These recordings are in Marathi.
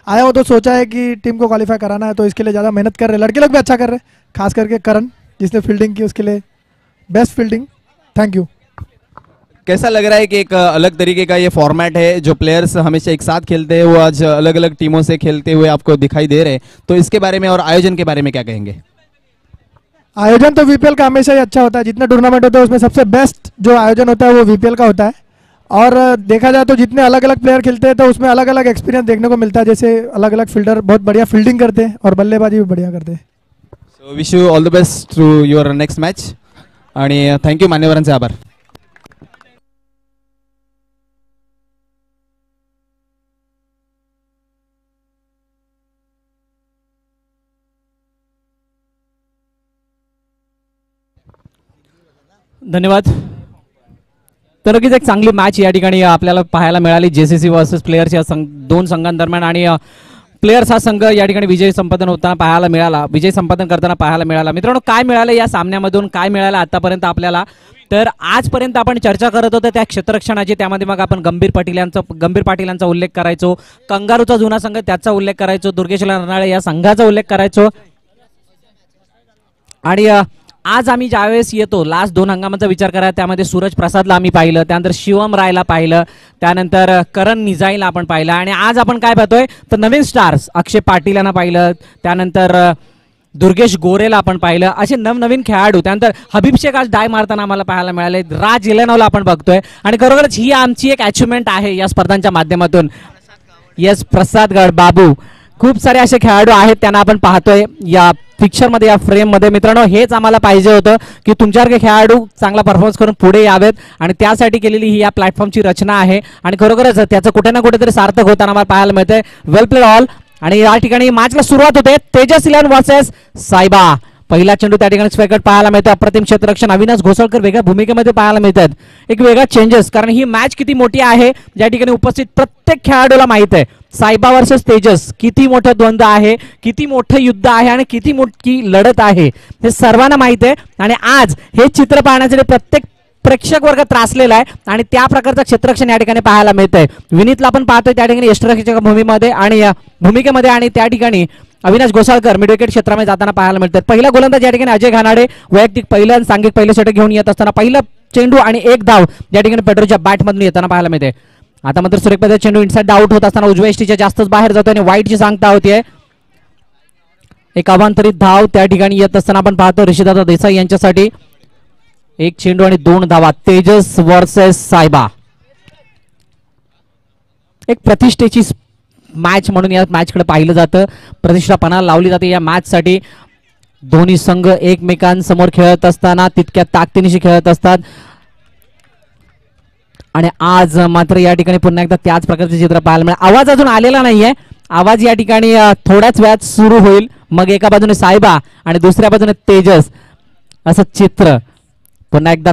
आया हो तो सोचा है कि टीम को क्वालिफाई कराना है, तो इसके लिए ज़्यादा मेहनत कर रहे हैं। लड़के लोग भी अच्छा कर रहे हैं, खास करके करण जिसने फील्डिंग की, उसके लिए बेस्ट फील्डिंग। Thank you. कैसा लग रहा है कि एक अलग तरीके का ये फॉर्मेट है, जो प्लेयर्स हमेशा एक साथ खेलते हैं वो आज अलग अलग टीमों से खेलते हुए आपको दिखाई दे रहे हैं, तो इसके बारे में और आयोजन के बारे में क्या कहेंगे? आयोजन तो वीपीएल का हमेशा ही अच्छा होता है, जितने टूर्नामेंट होते हैं उसमें सबसे बेस्ट जो आयोजन होता है वो वीपीएल का होता है। और देखा जाए तो जितने अलग अलग प्लेयर खेलते हैं तो उसमें अलग अलग एक्सपीरियंस देखने को मिलता है। जैसे अलग अलग फील्डर बहुत बढ़िया फील्डिंग करते हैं और बल्लेबाजी भी बढ़िया करते हैं। So wish you all the best to your next match आणि थँक्यू, मान्यवरांचे आभार. धन्यवाद. तर नक्कीच एक चांगली मॅच या ठिकाणी आपल्याला पाहायला मिळाली. जेसीसी वर्सेस प्लेयर्स या दोन संघांदरम्यान, आणि प्लेयर्स हा संघ या ठिकाणी विजय संपादन होताना पाहायला मिळाला, विजय संपादन करताना पाहायला मिळाला. मित्रांनो, काय मिळालं या सामन्यामधून, काय मिळालं आतापर्यंत आपल्याला? तर आजपर्यंत आपण चर्चा करत होतो त्या क्षेत्ररक्षणाची, त्यामध्ये मग आपण गंभीर पाटीलांचा उल्लेख करायचो, कंगारूचा जुना संघ त्याचा उल्लेख करायचो, दुर्गेश नरनाळे या संघाचा उल्लेख करायचो. आणि आज आम्ही ज्यावेळेस येतो लास्ट 2 हंगामाचा विचार करा, त्यामध्ये सूरज प्रसादला आम्ही पाहिलं, त्यानंतर शिवम रायला पाहिलं, त्यानंतर करण निजाईला आपण पाहिलं, आणि आज आपण काय पाहतोय तर नवीन स्टार्स अक्षय पाटील यांना पाहिलं, त्यानंतर दुर्गेश गोरेला आपण पाहिलं. असे नवनवीन खेळाडू, त्यानंतर हबीब शेख आज डाय मारताना आम्हाला पाहायला मिळाले, राज इलेनॉवला आपण बघतोय. आणि खरोखरच ही आमची एक अचिव्हमेंट आहे या स्पर्धांच्या माध्यमातून. येस, प्रसादगड, बाबू, खूप सारे असे खेळाडू आहेत त्यांना आपण पाहतोय या पिक्चर मध्ये, या फ्रेम मध्ये. मित्रांनो, हेच आम्हाला पाहिजे होतं की तुमच्यासारखे खेळाडू चांगला परफॉर्मन्स करून पुढे यावेत, आणि त्यासाठी केलेली ही या प्लॅटफॉर्मची रचना आहे. आणि खरोखरच त्याचं कुठे ना कुठेतरी सार्थक होताना आम्हाला पाहायला मिळतंय. वेल प्लेड ऑल. आणि या ठिकाणी मॅचला सुरुवात होते. तेजस 11 वर्सेस सायबा. पहिला चेंडू त्या ठिकाणी स्ट्रायकर पाहायला मिळतो. अप्रतिम क्षेत्ररक्षण. अविनाश घोसळकर वेगळ्या भूमिकेमध्ये पाहायला मिळतात. एक वेगळा चेंजेस, कारण ही मॅच किती मोठी आहे ज्या ठिकाणी उपस्थित प्रत्येक खेळाडूला माहित आहे सायबा वर्सेस तेजस किती मोठं द्वंद्व आहे, किती मोठं युद्ध आहे आणि किती मोठी लढत आहे हे सर्वांना माहित आहे. आणि आज हे चित्र पाहण्यासाठी प्रत्येक प्रेक्षक वर्ग त्रासलेला आहे, आणि त्या प्रकारचं क्षेत्ररक्षण या ठिकाणी पाहायला मिळतंय. विनीतला आपण पाहतोय त्या ठिकाणी यष्टीरक्षकाच्या भूमिकेमध्ये, आणि त्या ठिकाणी अविनाश घोसाळकर मिड विकेट क्षेत्रामध्ये जाताना पाहायला मिळतात. पहिला गोलंदाज या ठिकाणी अजय घानाडे वैयक्तिक पहिलं सांघिक पहिलं षटक घेऊन येत असताना पहिला चेंडू आणि एक धाव या ठिकाणी पेड्रोच्या बॅटमधून येताना पाहायला मिळते. आता मात्र सुरेख पद्धतीने चेंडू इनसाइड आउट होत असताना उजव्या यष्टीच्या जास्तच बाहेर जातोय आणि वाईटची सांगता होतीये. एक अवांतरित धाव त्या ठिकाणी येत असताना आपण पाहतो ऋषिदादा देसाई यांच्यासाठी. एक चेंडू आणि 2 धावा. तेजस वर्सेस सायबा. एक प्रतिष्ठेची मॅच म्हणून या मॅचकडे पाहिलं जातं, प्रतिष्ठा पणाला लावली जाते या मॅच साठी. दोन्ही संघ एकमेकांसमोर खेळत असताना तितक्या ताकदीनिशी खेळत असतात, आणि आज मात्र या ठिकाणी पुन्हा एकदा त्याच प्रकारचे चित्र पाहायला मिळेल. आवाज अजून आलेला नाहीये, आवाज या ठिकाणी थोड्याच वेळात सुरू होईल. मग एका बाजूने सायबा आणि दुसऱ्या बाजूने तेजस असं चित्र पुन्हा एकदा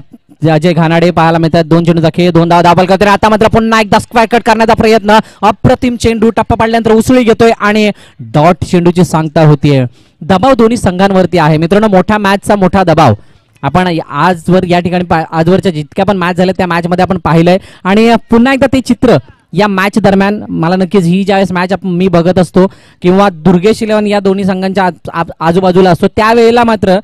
अजय घानाडे पाहायला मिळतात. 2 चेंडूचा खेळ, 2 धावा दाबल करतोय. आता मात्र पुन्हा एकदा स्क्वेअर कट करण्याचा प्रयत्न. अप्रतिम चेंडू टप्पा पाडल्यानंतर उसळी घेतोय आणि डॉट चेंडूची सांगता होतीये. दबाव दोन्ही संघांवरती आहे मित्रांनो, मोठ्या मॅचचा मोठा दबाव आपण आजवर या ठिकाणी आजवरच्या जितक्या पण मॅच झाल्या त्या मॅच मध्ये आपण पाहिलंय. आणि पुन्हा एकदा ते चित्र या मॅच दरम्यान मला नक्कीच ही ज्यावेळेस मॅच मी बघत असतो किंवा दुर्गेश 11 या दोन्ही संघांच्या आजूबाजूला असतो त्यावेळेला मात्र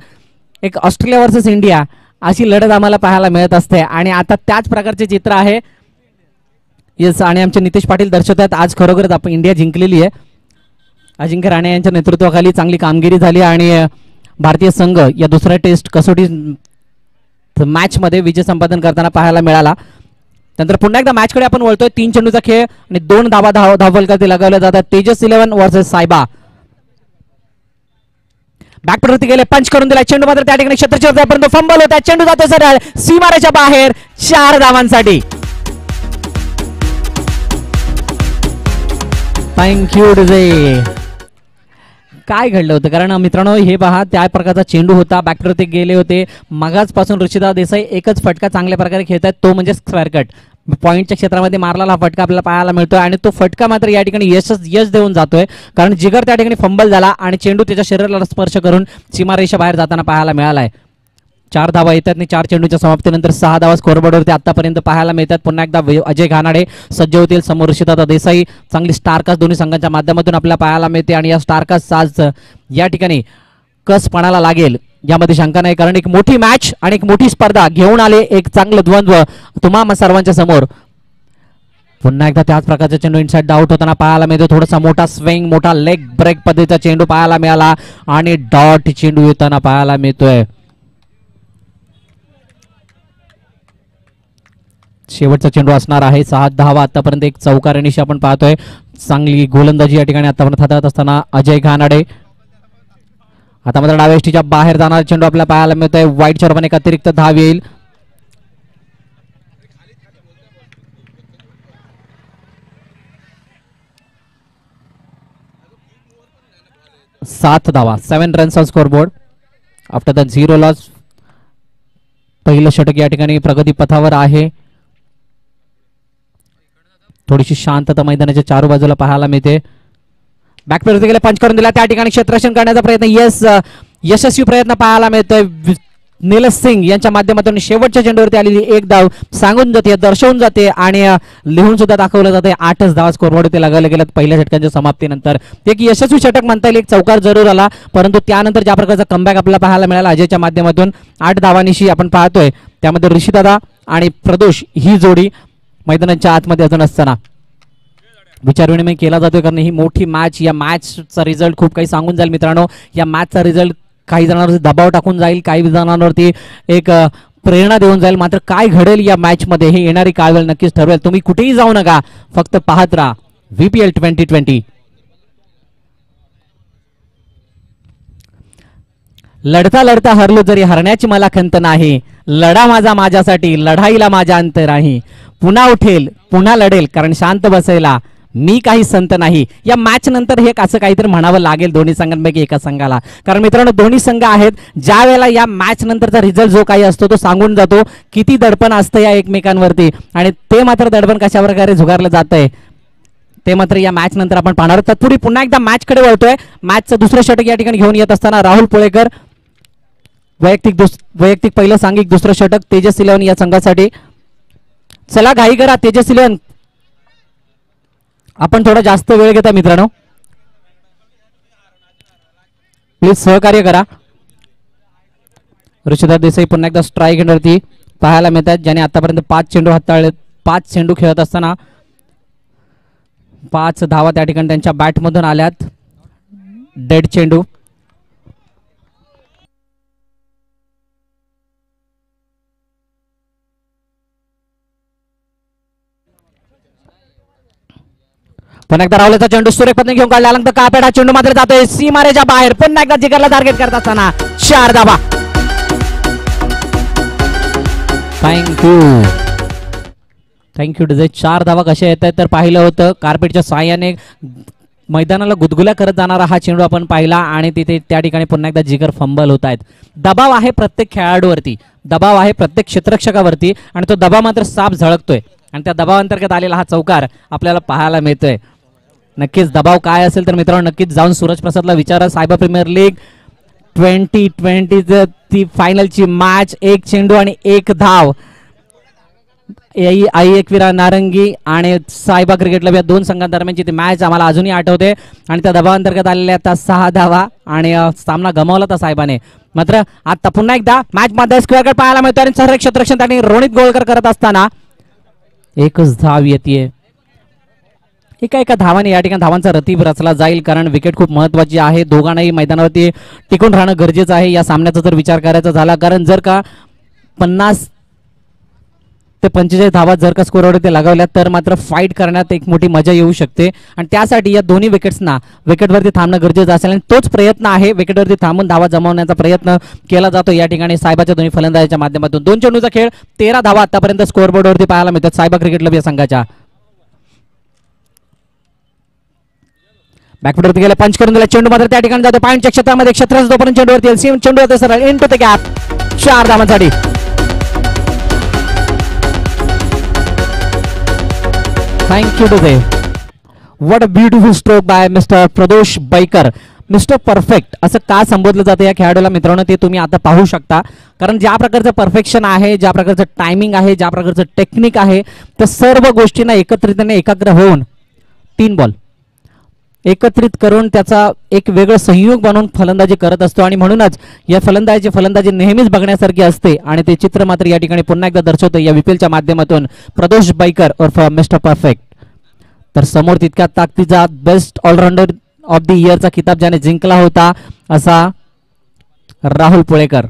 एक ऑस्ट्रेलिया वर्सेस इंडिया अशी लढत आम्हाला पाहायला मिळत असते. आणि आता त्याच प्रकारचे चित्र आहे. येस, आणि आमचे नितेश पाटील दर्शवतात आज खरोखरच आपण इंडिया जिंकलेली आहे. अजिंक्य राणे यांच्या नेतृत्वाखाली चांगली कामगिरी झाली आणि भारतीय संघ या दुसऱ्या टेस्ट कसोटी मॅच मध्ये विजय संपादन करताना पाहायला मिळाला. नंतर पुन्हा एकदा मॅचकडे आपण वळतोय. 3 चेंडूचा खेळ आणि 2 धावा धावफलकावरती लगावल्या जातात. तेजस 11 वर्सेस सायबा. बॅकप्रती गेले, पंच करून दिला. चेंडू मात्र त्या ठिकाणी क्षेत्ररक्षक जाईपर्यंत फंबल होता. चेंडू जातो सरळ सीमारेच्या बाहेर 4 धावांसाठी. Thank you DJ. काय घडलं होतं, कारण मित्रांनो हे पहा त्या प्रकारचा चेंडू होता, बॅकप्रती गेले होते. मगाचपासून ऋषिदादा देसाई एकच फटका चांगल्या प्रकारे खेळतात, तो म्हणजे स्क्वेअर कट. पॉईंटच्या क्षेत्रामध्ये मारलेला हा फटका आपल्याला पाहायला मिळतोय आणि तो फटका मात्र या ठिकाणी यश देऊन जातोय, कारण जिगर त्या ठिकाणी फंबल झाला आणि चेंडू त्याच्या शरीराला स्पर्श करून सीमारेषा बाहेर जाताना पाहायला मिळालाय. 4 धावा येतात आणि 4 चेंडूच्या समाप्तीनंतर 6 धावा स्कोअरबोर्डवरती आतापर्यंत पाहायला मिळतात. पुन्हा एकदा अजय घानाडे सज्ज होतील, समोर ऋषिदादा देसाई. चांगली स्टारकास्ट दोन्ही संघांच्या माध्यमातून आपल्याला पाहायला मिळते आणि या स्टारकास्ट आज या ठिकाणी कसपणाला लागेल यामध्ये शंका नाही, कारण एक मोठी मॅच आणि एक मोठी स्पर्धा घेऊन आले, एक चांगलं द्वंद्व तुम्हा सर्वांच्या समोर. पुन्हा एकदा त्याच प्रकारचा चेंडू इनसाइड आउट होताना पाहायला मिळतो. थोडासा मोठा स्विंग, मोठा लेग ब्रेक पद्धतीचा चेंडू पाहायला मिळाला आणि डॉट चेंडू येताना पाहायला मिळतोय. शेवटचा चेंडू असणार आहे. 6 धावा आतापर्यंत एक चौकार निशी आपण पाहतोय. चांगली गोलंदाजी या ठिकाणी आतापर्यंत हाताळत असताना अजय घानाडे. आता मात्र डाव्या यष्टीच्या बाहेर जाणारा चेंडू आपल्याला पाहायला मिळतोय. वाईट चरबन एक अतिरिक्त धाव येईल. सात धावा, 7 runs on scoreboard after the 0 loss. पहिलं षटक या ठिकाणी प्रगती पथावर आहे. थोडीशी शांतता मैदानाच्या चारू बाजूला पाहायला मिळते. बॅकफील्ड गेले, पंच करून दिला, त्या ठिकाणी क्षेत्ररक्षण करण्याचा प्रयत्न, यशस्वी प्रयत्न पाहायला मिळतोय निलेश सिंग यांच्या माध्यमातून. शेवटच्या चेंडूवरती आलेली एक धाव सांगून जाते, दर्शवून जाते आणि लिहून सुद्धा दाखवलं जाते. 8च धावा स्कोरबोर्डवरती लगावले गेल्यात पहिल्या षटकांच्या समाप्तीनंतर. एक यशस्वी षटक म्हणता येईल, एक चौकार जरूर आला, परंतु त्यानंतर ज्या प्रकारचा कमबॅक आपल्याला पाहायला मिळाला अजयच्या माध्यमातून 8 धावांनिशी आपण पाहतोय. त्यामध्ये ऋषिदादा आणि प्रदोष ही जोडी मैदानाच्या आतमध्ये अजून असताना विचारविनिमय केला जातोय, कारण ही मोठी मॅच, या मॅचचा रिझल्ट खूप काही सांगून जाईल मित्रांनो. या मॅचचा रिझल्ट काही जणांवरती दबाव टाकून जाईल, काही जणांवरती एक प्रेरणा देऊन जाईल. मात्र काय घडेल या मॅच मध्ये हे येणारी काळवेळ नक्कीच ठरवेल. तुम्ही कुठेही जाऊ नका, फक्त पाहत राहा VPL 2020. लढता लढता हरलो जरी हरण्याची मला खंत नाही, लढा माझा माझ्यासाठी, लढाईला माझ्या अंत नाही. पुन्हा उठेल, पुन्हा लढेल, कारण शांत बसायला मी काही संत नाही. या मॅच नंतर हे असं काहीतरी म्हणावं लागेल दोन्ही संघांपैकी एका संघाला, कारण मित्रांनो दोन्ही संघ आहेत ज्या वेळेला या मॅच नंतरचा रिझल्ट जो काही असतो तो सांगून जातो किती दडपण असतं या एकमेकांवरती, आणि ते मात्र दडपण कशा प्रकारे झुगारलं जातंय ते मात्र या मॅच नंतर आपण पाहणार. तत्पूर्वी पुन्हा एकदा मॅच कडे वळतोय. मॅचचं दुसरं षटक या ठिकाणी घेऊन येत असताना राहुल पोळेकर, वैयक्तिक पहिलं सांघिक दुसरं षटक तेजस 11 या संघासाठी. चला घाई करा तेजस 11, आपण थोडा जास्त वेळ घेता मित्रांनो, प्लीज सहकार्य करा. ऋषिदादा देसाई पुन्हा एकदा स्ट्राईक वरती पाहायला मिळतात, ज्याने आतापर्यंत 5 चेंडू हाताळले. 5 चेंडू खेळत असताना 5 धावा त्या ठिकाणी त्यांच्या बॅटमधून आल्यात. डेड चेंडू. पुन्हा एकदा राहुलचा चेंडू सुरेख पद्धतीने घेऊन काढला, अलंग कापेड हा चेंडू मात्र जातोय सीमारेच्या बाहेर. पुन्हा एकदा जिगरला टार्गेट करत असताना 4 धावा. थँक्यू डिझाय. 4 धावा कशा येत आहेत तर पाहिलं होतं कार्पेटच्या साह्याने मैदानाला गुदगुल्या करत जाणारा हा चेंडू आपण पाहिला, आणि तिथे त्या ठिकाणी पुन्हा एकदा जिगर फंबल होत आहेत. दबाव आहे प्रत्येक खेळाडूवरती, दबाव आहे प्रत्येक क्षेत्ररक्षकावरती, आणि तो दबाव मात्र साफ झळकतोय, आणि त्या दबावांतर्गत आलेला हा चौकार आपल्याला पाहायला मिळतोय. नक्कीच दबाव काय असेल तर मित्रांनो नक्कीच जाऊन सूरज प्रसादला विचारा. सायबर प्रीमियर लीग 2020 ती फायनलची मॅच, 1 चेंडू आणि 1 धाव. आई एकविरा नारंगी आणि सायबा क्रिकेट क्लब या 2 संघांदरम्यानची ती मॅच आम्हाला अजूनही आठवते, आणि त्या दबावांतर्गत आलेल्या आता 6 धावा आणि सामना गमावला त्या साहेबाने. मात्र आता पुन्हा एकदा मॅच मध्ये स्क्वेअर कट पाहायला मिळतो, आणि सर्व क्षेत्ररक्षण त्यांनी रोनित गोळकर करत असताना 1च धाव येते. एका धावाने या ठिकाणी धावांचा रतीब रचला जाईल, कारण विकेट खूप महत्वाची आहे. दोघांनाही मैदानावरती टिकून राहणं गरजेचं आहे या सामन्याचा जर विचार करायचा झाला, कारण जर का 50 ते 45 धावा जर का स्कोरवरती लगावल्या तर मात्र फाईट करण्यात एक मोठी मजा येऊ शकते, आणि त्यासाठी या दोन्ही विकेट्सना विकेटवरती थांबणं गरजेचं असेल, आणि तोच प्रयत्न आहे. विकेटवरती थांबून धावा जमवण्याचा प्रयत्न केला जातो या ठिकाणी सायबाच्या दोन्ही फलंदाजाच्या माध्यमातून. 2 चेंडूचा खेळ, 13 धावा आतापर्यंत स्कोरबोर्डवरती पाहायला मिळतात सायबा क्रिकेट क्लब या संघाच्या. बॅकफुटवरती गेला, पंच करून दिला, चेंडू मात्र त्या ठिकाणी जातो पॉईंटच्या क्षेत्रामध्ये. क्षेत्राचा जोपर्यंत चेंडूवरती येईल, चेंडू होते सरळ इन टू द गॅप. 4 धावांसाठी. Thank you today. What a beautiful stroke by mister Pradosh Baikar. Mister perfect असं का संबोधलं जातं या खेळाडूला मित्रांनो, ते तुम्ही आता पाहू शकता. कारण ज्या प्रकारचं परफेक्शन आहे, ज्या प्रकारचं टायमिंग आहे, ज्या प्रकारचं टेक्निक आहे, तर सर्व गोष्टींना एकत्रितपणे एकाग्र होऊन 3 बॉल एकत्रित करून त्याचा एक वेगळं संयोग बनवून फलंदाजी करत असतो. आणि म्हणूनच या फलंदाजी नेहमीच बघण्यासारखी असते. आणि ते चित्र मात्र या ठिकाणी पुन्हा एकदा दर्शवतं या विपीएलच्या माध्यमातून प्रदोष बैकर उर्फ मिस्टर परफेक्ट. तर समोर तितक्या ताकदीचा बेस्ट ऑलराऊंडर ऑफ द इयरचा किताब ज्याने जिंकला होता असा राहुल पुळेकर.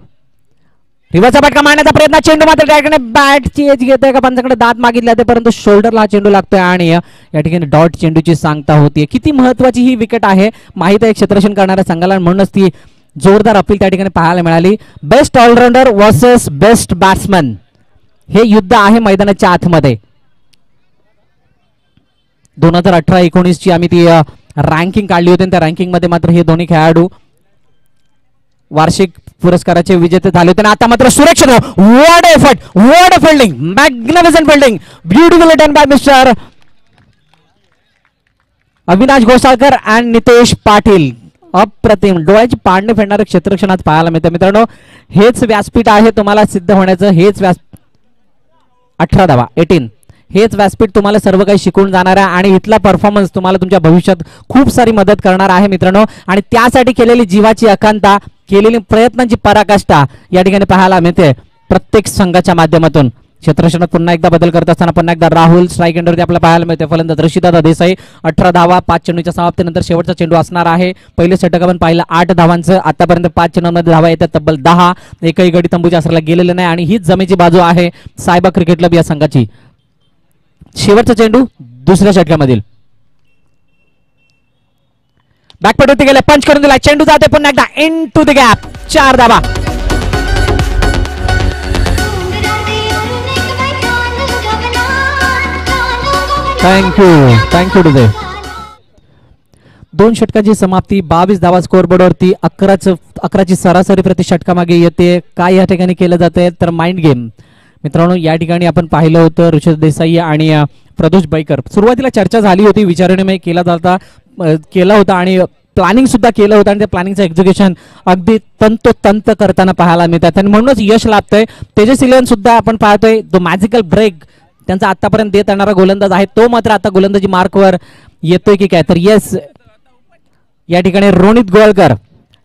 रिव्हर्सचा फटका मारण्याचा प्रयत्न, चेंडू मात्र त्या ठिकाणी बॅटची एज घेतोय का पंचाकडे दात मागितले होते, परंतु शोल्डरला हा चेंडू लागतोय आणि या ठिकाणी डॉट चेंडूची सांगता होती. किती महत्वाची ही विकेट आहे माहित आहे क्षेत्ररक्षण करणाऱ्या संघाला, म्हणूनच ती जोरदार अपील त्या ठिकाणी पाहायला मिळाली. Best allrounder versus best batsman हे युद्ध आहे मैदानाच्या आतमध्ये. 2018-19 ची आम्ही ती रँकिंग काढली होती. त्या रँकिंग मध्ये मात्र हे दोन्ही खेळाडू वार्षिक पुरस्काराचे विजेते झाले होते. आता मात्र सुरक्षित what effort, what fielding, magnificent fielding, beautiful done by mister Avinash Ghosalkar and Nitesh Patil. अप्रतिम डोळ्याची पाडणे फेडणारे क्षेत्ररक्षण आज पाहायला मिळतं मित्रांनो. हेच व्यासपीठ आहे तुम्हाला सिद्ध होण्याचं. हेच 18 धावा 18 हेच व्यासपीठ तुम्हाला सर्व काही शिकवून जाणार आहे. आणि इथला परफॉर्मन्स तुम्हाला तुमच्या भविष्यात खूप सारी मदत करणार आहे मित्रांनो. आणि त्यासाठी केलेली जीवाची अकांता, केलेली प्रयत्नांची पराकाष्ठा या ठिकाणी पाहायला मिळते प्रत्येक संघाच्या माध्यमातून. क्षेत्ररक्षणात पुन्हा एकदा बदल करत असताना पुन्हा एकदा राहुल स्ट्राईक एंडवरती आपल्याला पाहायला मिळते. फलंदाज रशीदादा देसाई 18 धावा 5 चेंडूच्या समाप्तीनंतर शेवटचा चेंडू असणार आहे. पहिले षटक आपण पाहिलं 8 धावांचं, आतापर्यंत 5 चेंडूंमध्ये धावा येतात तब्बल 10. एकही गडी तंबूच्या असराला गेलेलं नाही आणि हीच जमेची बाजू आहे सायबा क्रिकेट क्लब या संघाची. शेवटचा चेंडू दुसऱ्या षटकामधील बॅकपटवरती गेले, पंच करून दिला, चेंडू जाते पुन्हा एकदा इन टू द गॅप. 4 धावा. थँक्यू टू दे. 2 षटकांची समाप्ती, 22 धावा स्कोअरबोर्डवरती, 11ची सरासरी प्रति षटकामागे येते. काय या ठिकाणी केलं जातंय तर माइंड गेम मित्रांनो. या ठिकाणी आपण पाहिलं होतं ऋषभ देसाई आणि प्रदोष बैकर. सुरुवातीला चर्चा झाली होती, विचारविनिमय केला होता आणि प्लॅनिंग सुद्धा केलं होतं आणि त्या प्लॅनिंगचं एक्झिक्युशन अगदी तंतोतंत करताना पाहायला मिळतात आणि म्हणूनच यश लाभतंय. तेजस इलेव्हन सुद्धा आपण पाहतोय तो मॅजिकल ब्रेक त्यांचा आतापर्यंत देत येणारा गोलंदाज आहे, तो मात्र आता गोलंदाजी मार्कवर येतोय की काय. तर येस, या ठिकाणी रोनित गोवाळकर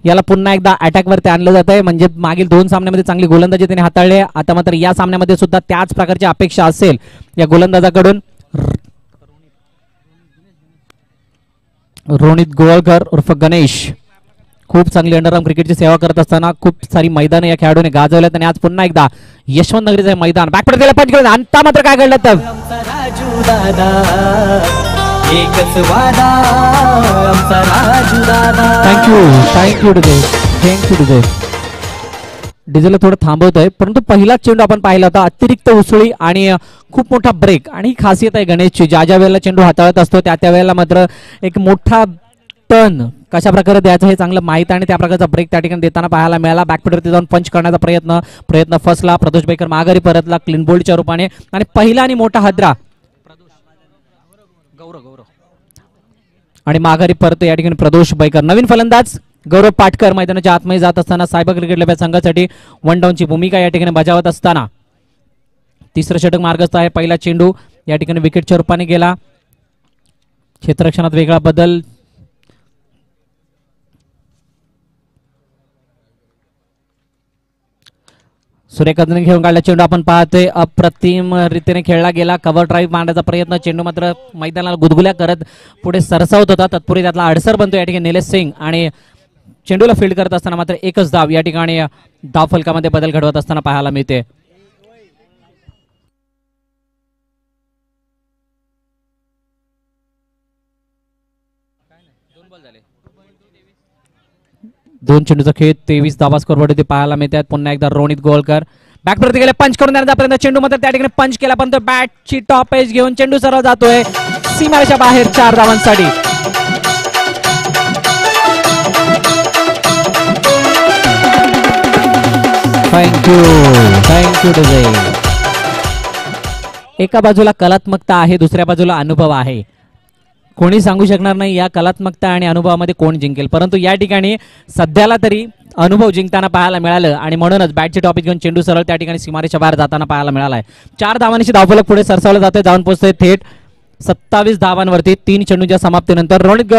याला पुन्हा एकदा अटॅक वरती आणलं जात आहे. म्हणजे मागील 2 सामन्यामध्ये चांगली गोलंदाजी त्याने हाताळली, आता मात्र या सामन्यामध्ये सुद्धा त्याच प्रकारची अपेक्षा असेल या गोलंदाजाकडून. रोनित गोवाळकर उर्फ गणेश खूप चांगली अंडरआर्म क्रिकेटची सेवा करत असताना खूप सारी मैदानं या खेळाडूने गाजवल्यात आणि आज पुन्हा एकदा यशवंत नगरीचं हे मैदान बॅकपट गेलं, पंच केलं. आता मात्र काय घडलं तर थँक्यू टू दे. डिझेलला थोडं थांबवतोय, परंतु पहिलाच चेंडू आपण पाहिला होता, अतिरिक्त उसळी आणि खूप मोठा ब्रेक. आणि ही खासियत आहे गणेशची, ज्या वेळेला चेंडू हाताळत असतो त्या वेळेला मात्र एक मोठा टर्न कशा प्रकारे द्यायचं हे चांगलं माहित आहे आणि त्या प्रकारचा ब्रेक त्या ठिकाणी देताना पाहायला मिळाला. बॅकफुटवरती जाऊन पंच करण्याचा प्रयत्न फसला. प्रदोष बैकर माघारी परतला क्लीन बोल्डच्या रूपाने आणि पहिला आणि मोठा हादरा आणि माघारी परत या ठिकाणी प्रदोष बैकर. नवीन फलंदाज गौरव पाटकर मैदानाच्या आतमध्ये जात असताना सायबा क्रिकेट क्लब संघासाठी 1 डाऊनची भूमिका या ठिकाणी बजावत असताना तिसरं षटक मार्गस्थ आहे. पहिला चेंडू या ठिकाणी विकेटच्या रूपाने गेला. क्षेत्ररक्षणात वेगळा बदल. सूर्यकांतने घेऊन काढला चेंडू आपण पाहतोय अप्रतिम रीतीने खेळला गेला. कव्हर ड्राईव्ह मारण्याचा प्रयत्न, चेंडू मात्र मैदानाला गुदगुल्या करत पुढे सरसावत होता. तत्पूर्वी त्यातला अडसर बनतो या ठिकाणी निलेश सिंग आणि चेंडूला फील्ड करत असताना मात्र एकच धाव या ठिकाणी धाव फलकामध्ये बदल घडवत असताना पाहायला मिळते. दोन चेंडूचा खेळ 23 धावा स्कोरवरती पाहायला मिळतात. पुन्हा एकदा रोनित गोवाळकर बॅकवरती गेले, पंच करून देण्याचा प्रयत्न, चेंडू मात्र त्या ठिकाणी पंच केला पण तो बॅटची टॉप एज घेऊन चेंडू सरळ जातोय सीमारेषा बाहेर 4 धावांसाठी. थँक्यू टुजय. एका बाजूला कलात्मकता आहे, दुसऱ्या बाजूला अनुभव आहे. कोणी सांगू शकणार नाही या कलात्मकता आणि अनुभवामध्ये कोण जिंकेल, परंतु या ठिकाणी सध्याला तरी अनुभव जिंकताना पाहायला मिळालं आणि म्हणूनच बॅटचे टॉपिक घेऊन चेंडू सरळ त्या ठिकाणी सीमारेच्या बाहेर जाताना पाहायला मिळाला आहे. 4 धावांची धावफलक पुढे सरसावलं जाते, जाऊन पोहोचतोय थेट 27 धावांवरती 3 चेंडूच्या समाप्तीनंतर. रोनित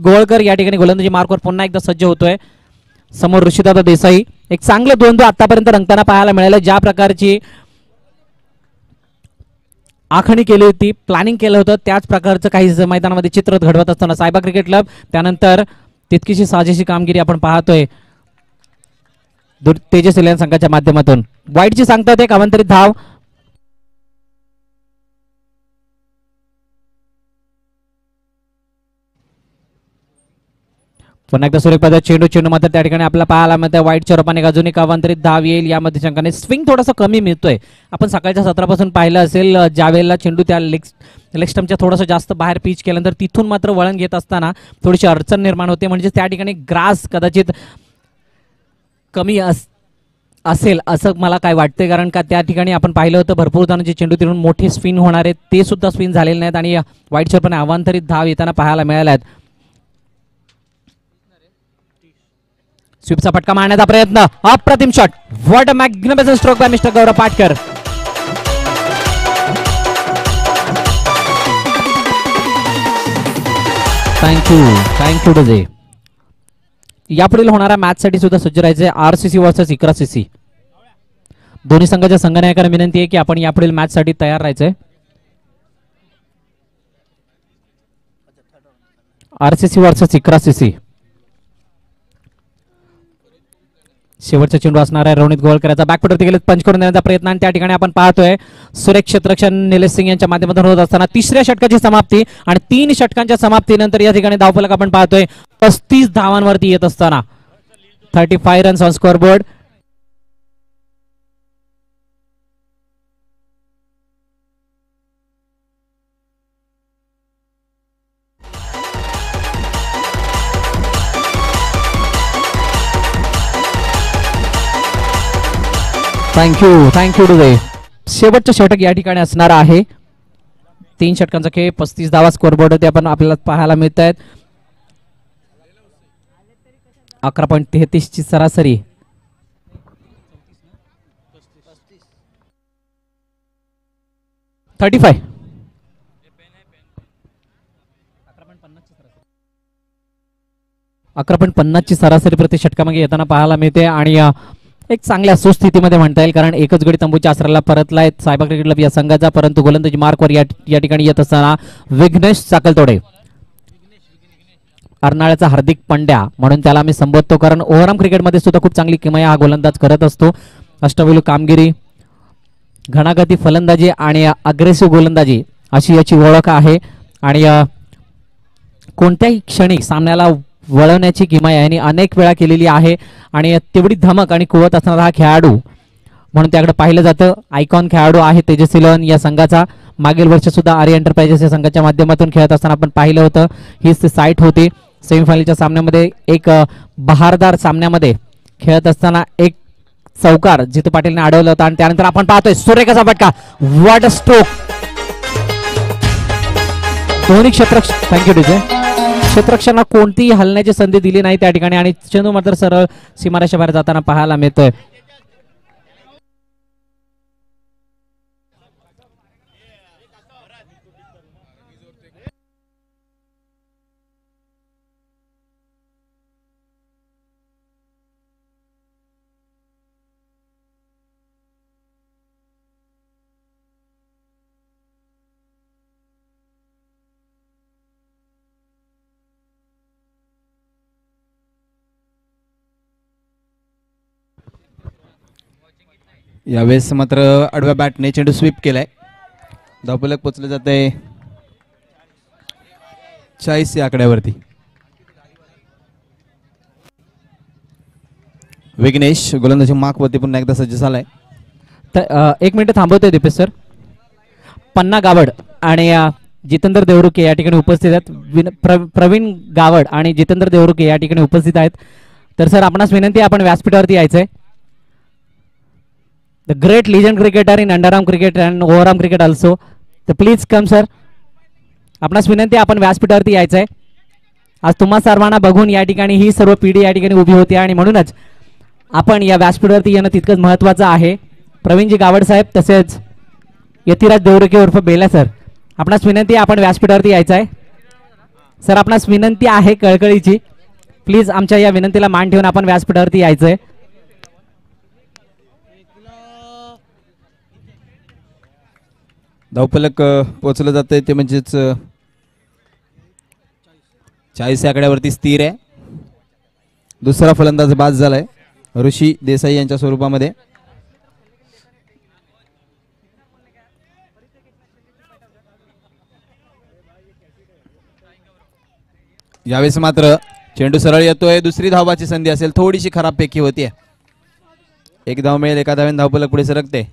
गोळकर या ठिकाणी गोलंदाजी मार्कवर पुन्हा एकदा सज्ज होतोय. समोर ऋषिदादा देसाई. एक चांगले द्वंद्व आतापर्यंत रंगताना पाहायला मिळालं. ज्या प्रकारची आखणी केली होती, प्लॅनिंग केलं होतं, त्याच प्रकारचं काही मैदानामध्ये चित्र घडवत असताना सायबा क्रिकेट क्लब त्यानंतर तितकीशी साजेशी कामगिरी आपण पाहतोय तेजस इलेव्हन संघाच्या माध्यमातून. वाईटची सांगतात एक अवंतरित धाव. पुन्हा एकदा सुरेख पद्धत चेंडू मात्र त्या ठिकाणी आपल्याला पाहायला मिळतं. वाईटच्या रूपाने अजून एक अवांतरित धाव येईल यामध्ये शंकाने. स्विंग थोडासा कमी मिळतोय. आपण सकाळच्या सत्रापासून पाहिलं असेल, ज्या वेळेला चेंडू त्या लेग स्टंपच्या थोडंसं जास्त बाहेर पिच केल्यानंतर तिथून मात्र वळण घेत असताना थोडीशी अडचण निर्माण होते. म्हणजे त्या ठिकाणी ग्रास कदाचित कमी असेल असं मला काय वाटतंय, कारण का त्या ठिकाणी आपण पाहिलं होतं भरपूर जणांचे चेंडू तिथून मोठे स्पिन होणार आहेत, ते सुद्धा स्पिन झालेले नाहीत आणि वाईटच्या रूपाने अवांतरित धाव येताना पाहायला मिळाल्या आहेत. स्वीपचा फटका मारण्याचा प्रयत्न. अप्रतिम shot. What a magnificent stroke by mister Gaurav Patkar. Thank you today. यापुढील होणाऱ्या मॅच साठी सुद्धा सज्ज राहायचे. RCC versus Iqra CC. दोन्ही संघाच्या संघनायकांना विनंती आहे की आपण यापुढील मॅच साठी तयार राहायचंय. RCC versus Iqra CC. शेवटचा चेंडू असणार आहे. रोनित गोळकरचा बॅकफुटवरती गेले, पंच करून देण्याचा प्रयत्न आणि त्या ठिकाणी आपण पाहतोय सुरेख क्षेत्ररक्षण निलेश सिंग यांच्या माध्यमातून होत असताना 3ऱ्या षटकाची समाप्ती आणि 3 षटकांच्या समाप्तीनंतर या ठिकाणी धावफलक आपण पाहतोय 35 धावांवरती येत असताना. 35 runs on score board. Thank you डुबे. शेवटचं षटक या ठिकाणी असणार आहे. 3 षटकांचा खेळ, 35 धावा स्कोअरबोर्ड होते आपण आपल्याला पाहायला मिळत आहेत. 11.33 ची सरासरी. $35. 11.50 ची सरासरी प्रति षटकामागे येताना पाहायला मिळते आणि एक चांगल्या सुस्थितीमध्ये म्हणता येईल, कारण एकच गडी तंबूच्या आसराला परतलाय सायबा क्रिकेट क्लब या संघाचा, परंतु गोलंदाजी मार्कवर या ठिकाणी येत असताना विघ्नेश चाकलतोडे. अर्नाळ्याचा हार्दिक पंड्या म्हणून त्याला मी संबोधतो, कारण ओव्हरआर्म क्रिकेटमध्ये सुद्धा खूप चांगली किमया हा गोलंदाज करत असतो. अष्टपैलू कामगिरी, घणागती फलंदाजी आणि अग्रेसिव्ह गोलंदाजी अशी याची ओळख आहे आणि कोणत्याही क्षणी सामन्याला वळवण्याची किमया यांनी अनेक वेळा केलेली आहे आणि तेवढी धमक आणि कुवत असणारा हा खेळाडू म्हणून त्याकडे पाहिलं जातं. आयकॉन खेळाडू आहे तेजस इलेव्हन या संघाचा. मागील वर्षी सुद्धा आर्य एंटरप्राइजेस या संघाच्या माध्यमातून खेळत असताना आपण पाहिलं होतं. हीच ती साईट होती. सेमीफायनलच्या सामन्यामध्ये एक बहारदार सामन्यामध्ये खेळत असताना एक चौकार जितू पाटीलने अडवला होता आणि त्यानंतर आपण पाहतोय सुरेखाचा फटका. What a stroke. दोन्ही थँक्यू डीजे. क्षेत्ररक्षणाला कोणतीही हलण्याची संधी दिली नाही त्या ठिकाणी आणि चेंडू मात्र सरळ सीमारेषा बाहेर जाताना पाहायला मिळतोय. यावेळेस मात्र आडव्या बॅटने चेंडू स्वीप केलाय. धावफलक पोचले जाते 40 या आकड्यावरती. विघ्नेश गोलंदाजी मार्कवरती पुन्हा एकदा सज्ज झालाय. तर 1 मिनिट थांबवतोय दीपेश सर. पन्ना गावड आणि जितेंद्र देवरुके या ठिकाणी उपस्थित आहेत. प्रवीण गावड आणि जितेंद्र देवरुके या ठिकाणी उपस्थित आहेत. तर सर आपणास विनंती आहे आपण व्यासपीठावरती यायचंय. The great legend cricketer in underarm cricket and overarm cricket also. So please come sir. आपणास विनंती आहे, आपण व्यासपीठावरती यायचं आहे. आज तुम्हा सर्वांना बघून या ठिकाणी ही सर्व पिढी या ठिकाणी उभी होती आणि म्हणूनच आपण या व्यासपीठावरती येणं तितकंच महत्त्वाचं आहे. प्रवीणजी गावड साहेब तसेच यतिराज देवरुखे उर्फ बेला सर, आपणास विनंती आहे, आपण व्यासपीठावरती यायचं आहे. सर, आपणास विनंती आहे कळकळीची, प्लीज आमच्या या विनंतीला मान ठेवून आपण व्यासपीठावरती यायचं आहे. धावफलक पोचलं जातंय ते म्हणजेच 40 आकड्यावरती स्थिर आहे. दुसरा फलंदाज बाद झालाय ऋषी देसाई यांच्या स्वरूपामध्ये. यावेळेस मात्र चेंडू सरळ येतोय. दुसरी धावाची संधी असेल, थोडीशी खराब पैकी होतीये. एक धाव मिळेल, एका धावेने धावफलक पुढे सरकते.